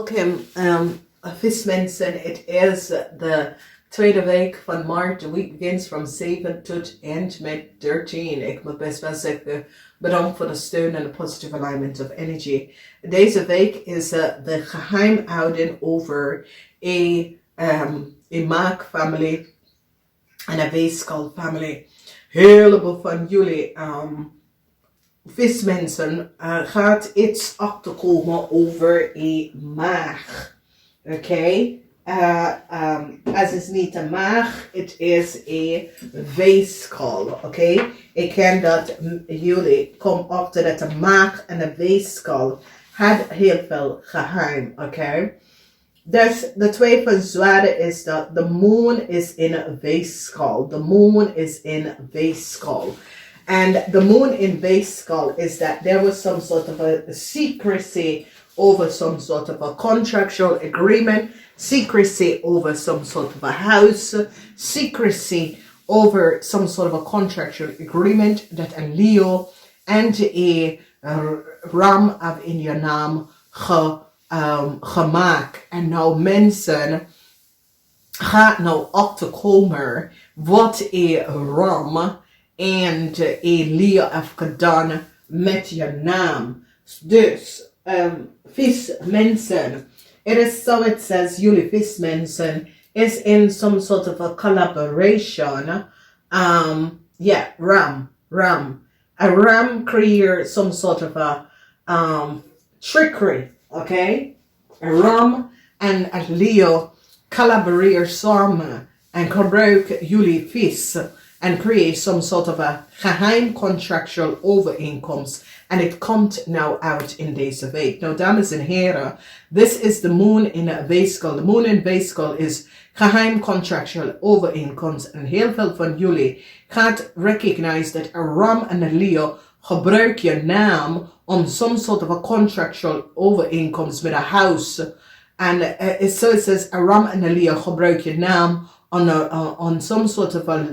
Welcome, vismensen. Het is de tweede week van Maart. De week begint van 7 tot eind met 13. Ik moet best wel zeggen, bedankt voor de steun en de positive alignment of energy. Deze week is de geheimhouding over een maakfamilie en een weeskal-family. Heleboel van jullie vismensen gaat iets achterkomen over een maag. Oké? Het is niet een maag, het is een weeskal. Oké? Ik ken dat jullie komen achter dat een maag en een weeskal had heel veel geheim. Oké? Dus de twee van zwaarden is dat de moon is in een weeskal. De moon is in een weeskal. And the moon in weeskal is that there was some sort of a secrecy over some sort of a contractual agreement, secrecy over some sort of a house, secrecy over some sort of a contractual agreement that a Leo and a Ram have in je naam gemaakt. En nou mensen gaat nou achterkomen wat een Ram en een Leo heeft gedaan met je naam. Dus, vismensen. It is so it says, jullie vismensen is in some sort of a collaboration. Ram. A Ram create some sort of a trickery, okay? A Ram en a Leo collaboreren samen en gebruiken jullie vis and create some sort of a geheim contractual overeenkomst. And it komt now out in deze week. Now, dames en heren, this is the moon in a weeskal. The moon in weeskal is geheim contractual overeenkomst. En heel veel van jullie gaat recognize that a Ram en a Leo gebruik je naam on some sort of a contractual overeenkomst met a house. And so it says a Ram en a Leo gebruik je naam on some sort of a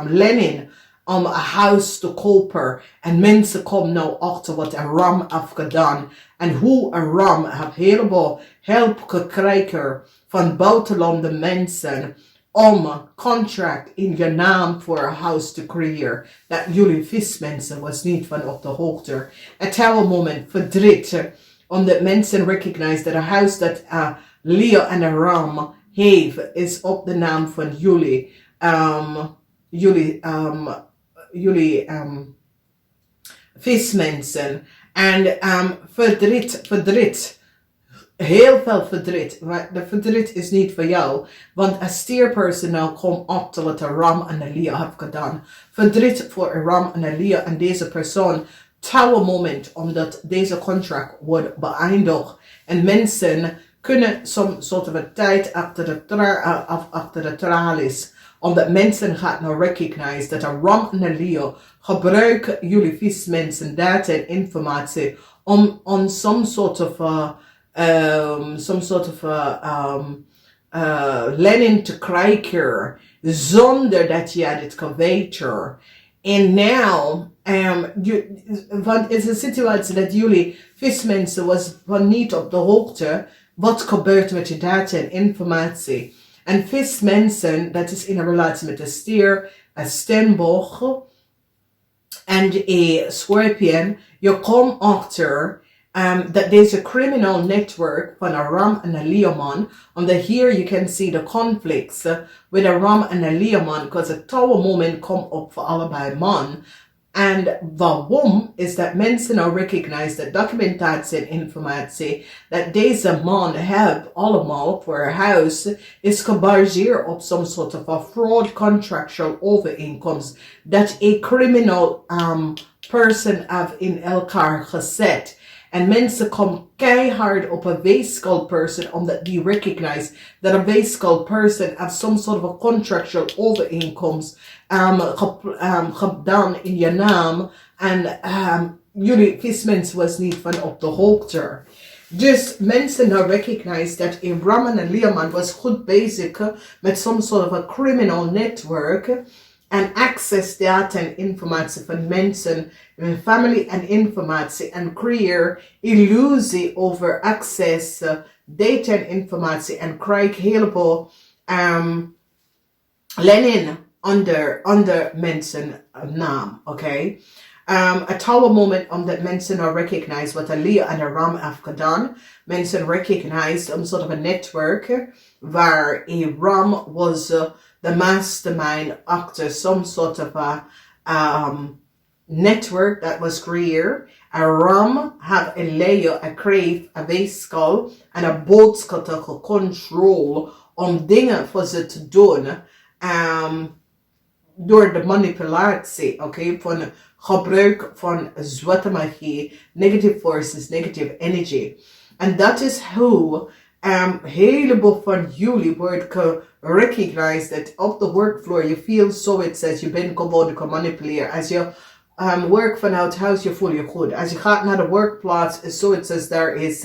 lending om a house te kopen. En mensen komen nou achter wat een Ram heeft gedaan. En hoe een Ram heeft heleboel hulp gekregen van buitenlandse mensen om contract in je naam voor een house te creëren. Dat jullie vismensen was niet van op de hoogte. Het hele moment verdriet. Omdat mensen recognize dat een house dat Leo en een Ram heeft is op de naam van jullie. Jullie vismensen. En verdriet. Heel veel verdriet. Maar de verdriet is niet voor jou. Want een stierperson nou komt achter wat een Ram en een Leo heeft gedaan. Verdriet voor een Ram en een Leo en deze persoon. Touw moment omdat deze contract wordt beëindigd. En mensen kunnen some sort of a tijd achter de tralies. Omdat mensen gaan nou recognize dat een Ram en een Leo gebruiken jullie vismensen data en informatie om on some sort of lening te krijgen zonder dat je het kan weten. En nou, want het is een situatie dat jullie vismensen was van niet op de hoogte wat gebeurt met je data en informatie. En vismensen, dat is in een relatie met een stier, een steenbok en een scorpion. Je komt achter dat deze criminal network van een Ram en een Leo man, omdat here you can see the conflicts with a Ram and a Leo man, because a tower moment komt op voor allebei man. En waarom is dat mensen nou recognize dat documentatie en informatie dat deze man heeft allemaal voor een huis is gebaseerd op some sort of a fraud contractual overeenkomst dat een criminal person heeft in elkaar gezet. En mensen komen keihard op een weeskal person omdat die recognize dat een weeskal person heeft some sort of a contractual overeenkomst gedaan in je naam. En jullie vismensen was niet van op de hoogte. Dus mensen nou recognize dat een Ram en een Leoman was goed bezig met some sort of a criminal network. En access data en informatie van mensen, family en informatie en creëer illusie over access data en informatie en krijg heleboel Lenin onder mensen naam, oké? A tower moment omdat mensen nou recognize wat een Leo en een Ram heeft gedaan. Mensen recognized een soort of a network waar a Ram was the mastermind achter some sort of a network that was created. A Ram have a Leo, a crave, a weeskal en een boodschap te control om dingen voor ze te doen. Door de manipulatie, oké, van gebruik van zwarte magie, negative forces, negative energy. En dat is hoe heleboel van jullie wordt gerecognized dat op de workfloor je feel zoiets als je bent gewoon gemanipuleren. Als je werkt vanuit huis, je voelt je goed. Als je gaat naar de werkplaats, is zoiets als daar is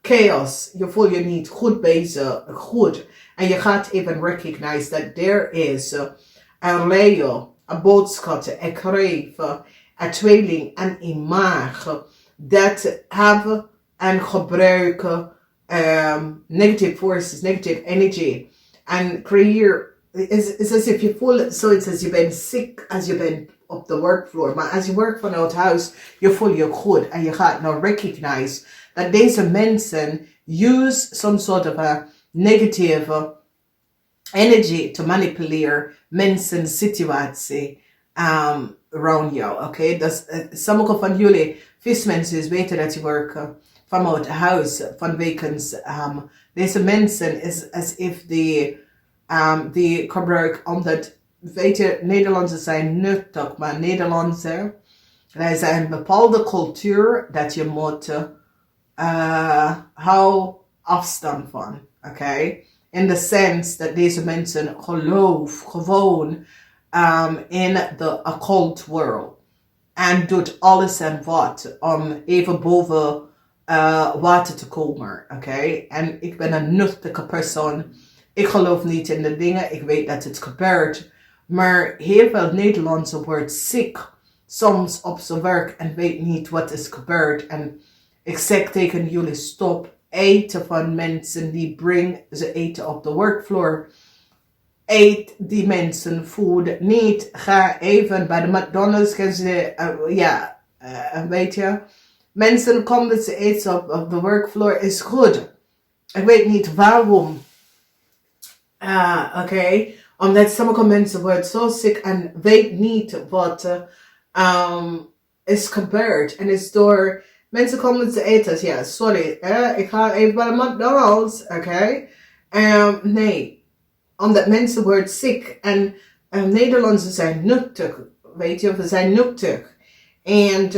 chaos. Je voelt je niet goed bezig, goed. En je gaat even recognize that there is een Leo, een boodschap, een kreef, een tweeling en een maag dat hebben en gebruiken negative forces, negative energy en creëer is as if je voelt zoiets als je bent ziek als je bent op de workfloor, maar als je werkt vanuit huis je voelt je goed en je gaat nou recognize dat deze mensen use some sort of a negative energy to manipuleren mensen situatie around jou, oké? Dus sommige van jullie vismensen weten dat je werken vanuit huis van wekens. Deze mensen is as if die gebruik omdat, weet je, Nederlandse zijn nuttig, maar Nederlandse, er zijn een bepaalde cultuur dat je moet hou afstand van, oké? In the sense dat deze mensen geloven gewoon in de occult world. En doet alles en wat om even boven water te komen. Oké? En ik ben een nuchtige persoon. Ik geloof niet in de dingen. Ik weet dat het gebeurt. Maar heel veel Nederlandse wordt ziek. Soms op zijn werk en weet niet wat is gebeurd. En ik zeg tegen jullie stop eten van mensen die brengen ze eten op de workfloor. Eet die mensen food niet. Ga even bij de McDonald's. Gaan ze, weet je. Mensen komen ze eten op de workfloor is goed. Ik weet niet waarom. Oké. Omdat sommige mensen worden zo ziek en weet niet wat is gebeurd. En is door mensen komen ze eten. Ja, sorry. Ik ga even bij de McDonald's. Oké. Nee. Omdat mensen worden ziek en Nederlanders zijn nuttig, weet je, we zijn nuttig. En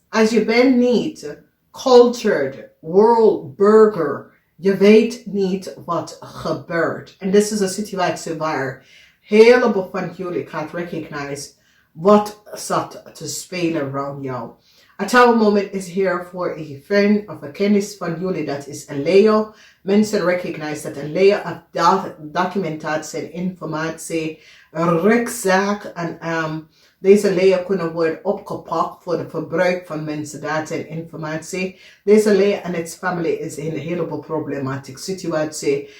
als je bent niet cultured, world burger, je weet niet wat gebeurt. En dit is een situatie waar heleboel van jullie gaat recognize wat zat te spelen rond jou. A tower moment is here voor a friend of a kennis van jullie, dat is een Leo. Mensen recognize dat een Leo heeft documentatie en informatie, rechtszaak en deze Leo kunnen worden opgepakt voor het verbruik van mensen, data en informatie. Deze Leo en its familie is in een heleboel problematische situatie.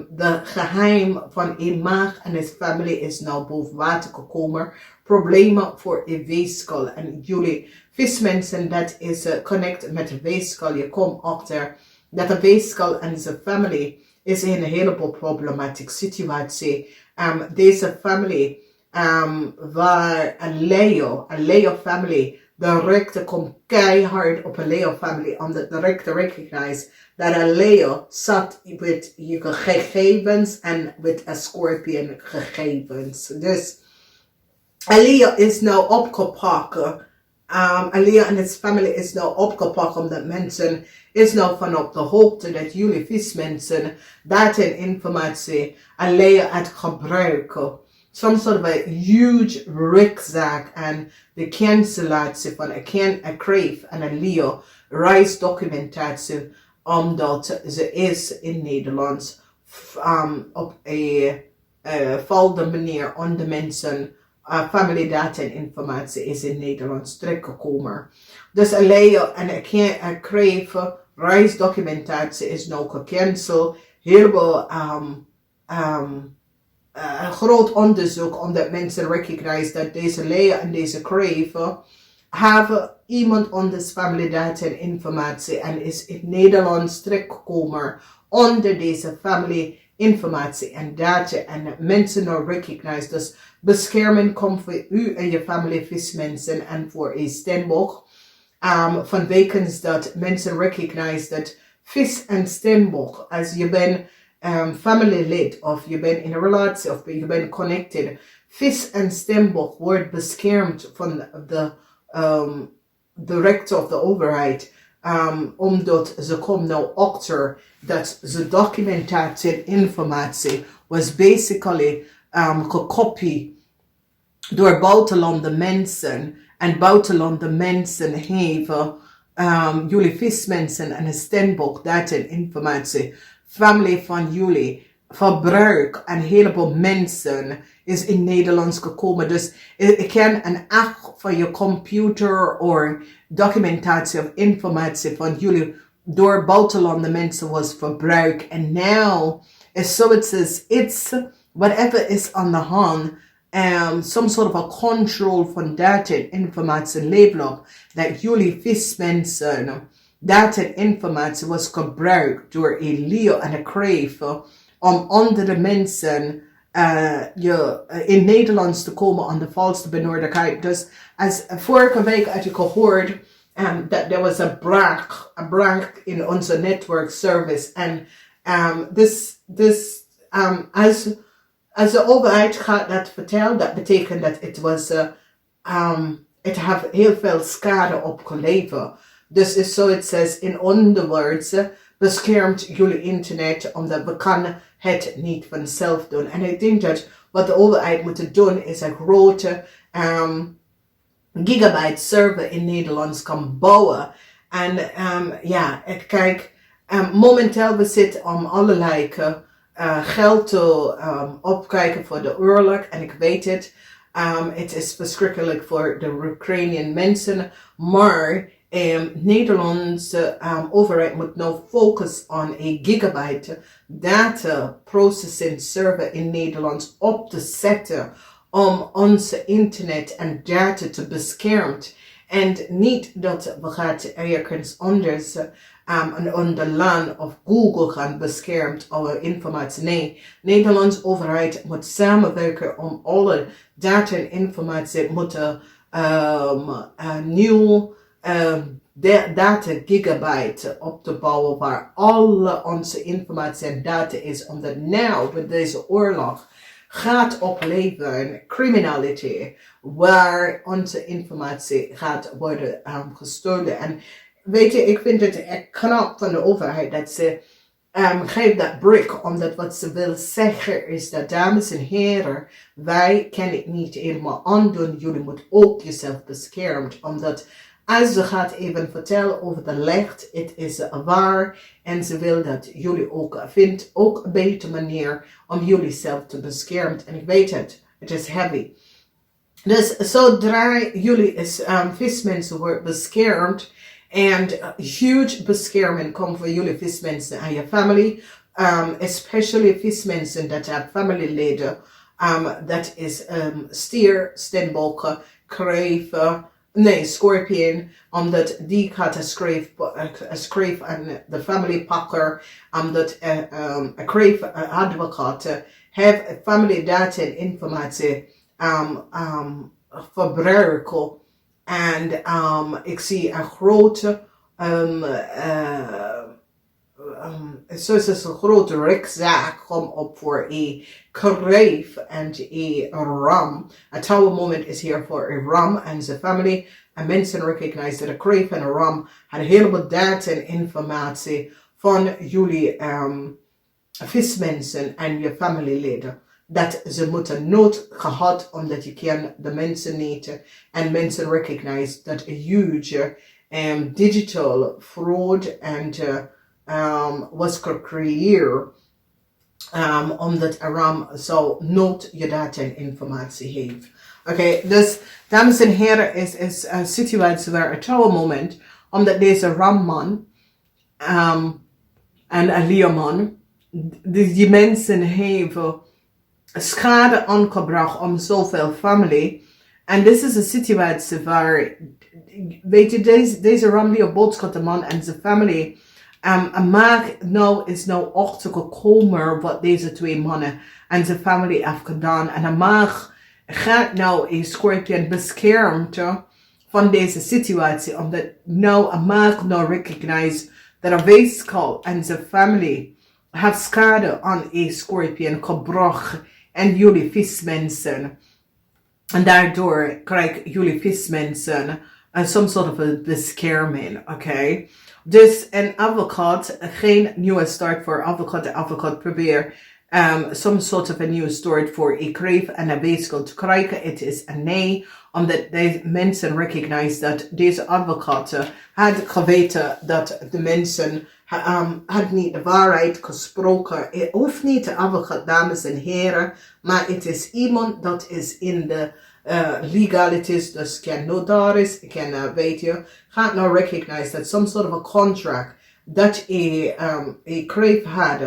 De geheim van een maag en its familie is nou boven water gekomen. Problemen voor een weeskal en jullie vismensen dat is connect met een weeskal. Je komt achter dat een weeskal en zijn familie is in een heleboel problematische situatie. Deze familie waar een Leo family direct komt keihard op een Leo family om de direct te recognize dat een Leo zat met je gegevens en met een Scorpion gegevens. Dus een Leo is nou opgepakt. Een Leo en zijn familie is nou opgepakt omdat mensen is nou van op de hoogte dat jullie vismensen data en informatie een Leo het gebruiken. Some sort of a huge rugzak en de cancelatie van een kreef en een Leo reisdocumentatie omdat ze is in Nederland op een valde manier onder mensen family data en informatie is in Nederland terechtgekomen. Dus een Leo en een kreef reisdocumentatie is nou gecanceld. Heleboel groot onderzoek, omdat mensen recognize dat deze Leo en deze Crave hebben iemand onder family data en informatie en is in Nederland terechtgekomen onder deze family informatie en data en mensen nou recognize. Dus bescherming komt voor u en je family vismensen en voor een steenbok. Vanwege dat mensen recognize dat vis en steenbok, als je bent family lid of je bent in een relatie of je bent connected, vis en steenbok wordt beschermd van de director of de overheid, omdat ze komen nou achter dat de documentatie en informatie was basically gekopieerd door buitenlandse mensen. En buitenlandse mensen hebben jullie vismensen en een steenbok, data en informatie, familie van jullie, verbruik en een heleboel mensen is in Nederlands gekomen. Dus ik ken een acht van je computer of documentatie of informatie van jullie door buitenlandse mensen was verbruikt. En nu is zoiets als iets, whatever is aan de hand, some sort of a control van data en informatie level op, dat jullie vismensen data en informatie was gebruikt door een Leo en een Crave om andere mensen in Nederlands te komen aan de valse benodigheid. Dus als vorige week had ik gehoord dat er was een break in onze network service. En als de overheid gaat dat vertellen, dat betekent dat het heeft heel veel schade opgeleverd. Dus is zoiets als, in andere woorden, beschermt jullie internet, omdat we kan het niet vanzelf doen. En ik denk dat wat de overheid moet doen, is een grote gigabyte server in Nederland kan bouwen. En kijk, momenteel we zitten om allerlei geld te opkijken voor de oorlog. En ik weet het, het is verschrikkelijk voor de Oekraïnse mensen, maar Nederlandse overheid moet nou focussen op een gigabyte data processing server in Nederland op te zetten om onze internet en data te beschermen. En niet dat we gaan ergens anders onder land of Google gaan beschermd alle informatie. Nee, Nederlandse overheid moet samenwerken om alle data en informatie moeten nieuw data gigabyte op te bouwen waar alle onze informatie en data is, omdat nou met deze oorlog gaat opleveren criminaliteit waar onze informatie gaat worden gestolen. En weet je, ik vind het echt knap van de overheid dat ze geeft dat break, omdat wat ze wil zeggen is dat, dames en heren, wij kunnen het niet helemaal aandoen, jullie moeten ook jezelf beschermen, omdat als ze gaat even vertellen over de licht, het is waar en ze wil dat jullie ook vindt ook een betere manier om jullie zelf te beschermen. En ik weet het, het is heavy. Dus zodra jullie als vismensen worden beschermd en huge bescherming komt voor jullie vismensen en je familie, especially vismensen dat hebben familieleden, dat is stier, steenbok, Crave, nee, Scorpion, omdat die gaat een Crave en de family pakker, omdat een Crave advocaat heeft family data en informatie verbruiken. En ik zie een grote, zoals een grote rechtszaak komt op voor een Crave en een ram. Het oude moment is hier voor een ram en zijn familie. En mensen recognize dat een Crave en een ram had een heleboel data en informatie van jullie vismensen en je familieleden. Dat ze moeten nooit gehad, omdat je kan de mensen niet en mensen recognize dat een huge digital fraud en was gecreëerd omdat RAM zo nooit je data en informatie heeft. Oké, dus dames en heren, is een situatie waar het oude moment, omdat deze RAM man en een Leerman. Die mensen hebben schade aangebracht om zoveel familie. En dit is een situatie waar, weet je, deze Ramleo boodschap de man en zijn familie, Maart is nou achtergekomen wat deze twee mannen en zijn familie heeft gedaan. En Maart gaat nou een Scorpion beschermd van deze situatie, omdat nou Maart nou recognize dat een weeskal en zijn familie heeft schade aan een Scorpion gebracht en jullie vismensen. En daardoor krijgen jullie vismensen some sort of a bescherming, oké? Dus een advocaat, geen nieuwe start voor advocaat. De advocaat probeert some sort of a new start voor een kreef en een weeskal te krijgen. Het is een nee, omdat deze mensen recognize dat deze advocaat had geweten dat de mensen had niet de waarheid gesproken. Het hoeft niet de advocaat, dames en heren, maar het is iemand dat is in de legalities, dus kan notaris, kan weet je, gaat nou recognize that some sort of a contract dat een kreef had,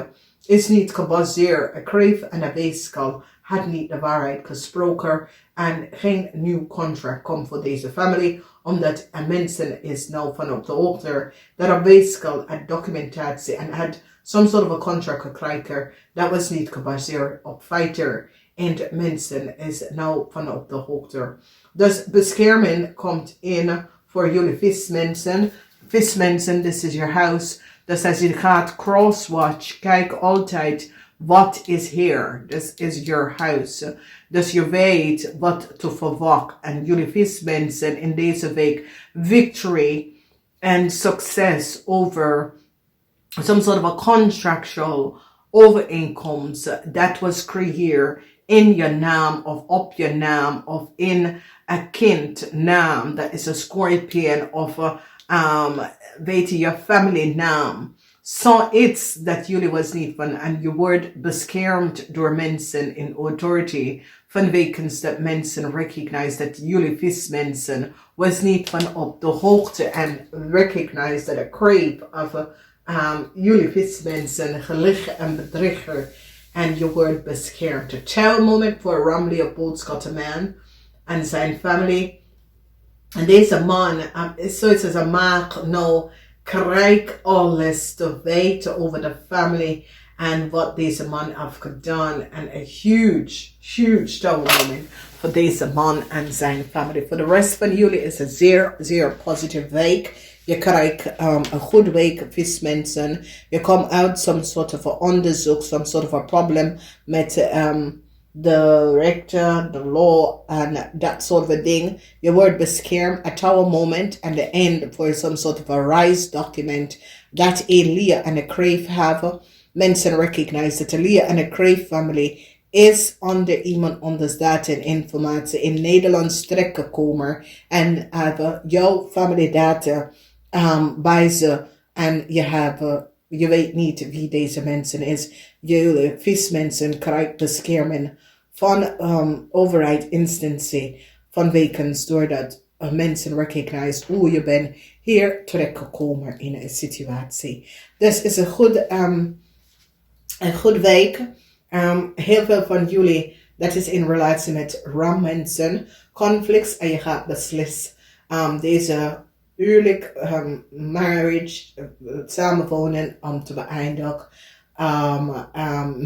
is niet gebaseerd. Een kreef en een weeskal had niet de waarheid gesproken en geen nieuw contract komt voor deze familie, omdat mensen is nou van op de hoogte dat een weeskal een documentatie en had some sort of a contract gekregen dat was niet gebaseerd op feiten. En de mensen is nou van op de hoogte. Dus bescherming komt in voor jullie vismensen. Vismensen, this is your house. Dus als je gaat crosswatch, kijk altijd wat is hier. This is your house. Dus je weet wat te verwachten. En jullie vismensen in deze week victory en succes over some sort of a contractual overeenkomst that was creëerd in je naam of op je naam of in een kind naam. Dat is een Scorpion of weet je family naam. Zoiets dat jullie was niet van en je wordt beschermd door mensen in authority vanwege dat mensen recognize dat jullie vismensen was niet van op de hoogte en recognize dat een creep of jullie vismensen geliegen en bedrieger en je wordt beschermd. A child moment voor Ramley op boodschap man en zijn familie. En deze man is zoiets als een maag nou krijgt alles te weten over de familie en wat deze man heeft gedaan. En een huge child moment voor deze man en zijn familie. Voor de rest van jullie is een zeer positieve week. Je krijgt een goede week, vismensen. Je komt uit some sort of a onderzoek, some sort of a problem met de rechter, de law en dat soort van ding. Je wordt beschermd at our moment and the end for some sort of a rise document dat een Leah en een Crave hebben. Mensen recognize dat de Leah en een Crave family is onder iemand anders data en informatie in Nederland terechtgekomen en hebben jouw family data bij ze en je weet niet wie deze mensen is. Jullie vismensen krijgen bescherming van overheid instantie vanwege doordat mensen recognize hoe je bent hier terechtgekomen in een situatie. Dus is een goed week. Heel veel van jullie dat is in relatie met mensen, conflicts en je gaat beslissen deze huwelijk, marriage, samenwonen om te beëindigen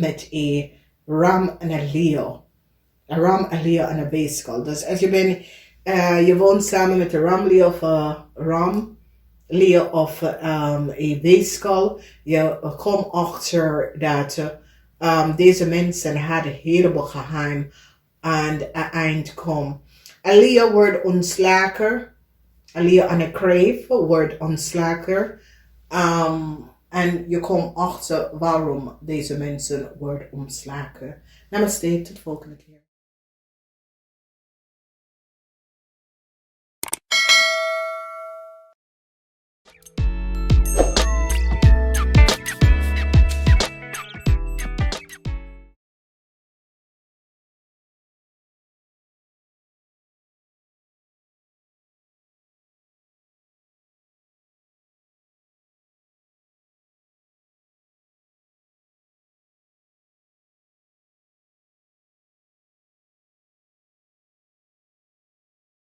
met een Ram en een Leo. Een Ram, een Leo en een weeskal. Dus als je woont samen met een Ram, Leo of Ram, Leo of een weeskal, je komt achter dat deze mensen hadden helemaal geheim aan het eind komen. Een Leo wordt ontslagen. Een Leo en een Crave wordt ontslagen. En je komt achter waarom deze mensen worden ontslagen. Namaste, tot de volgende keer.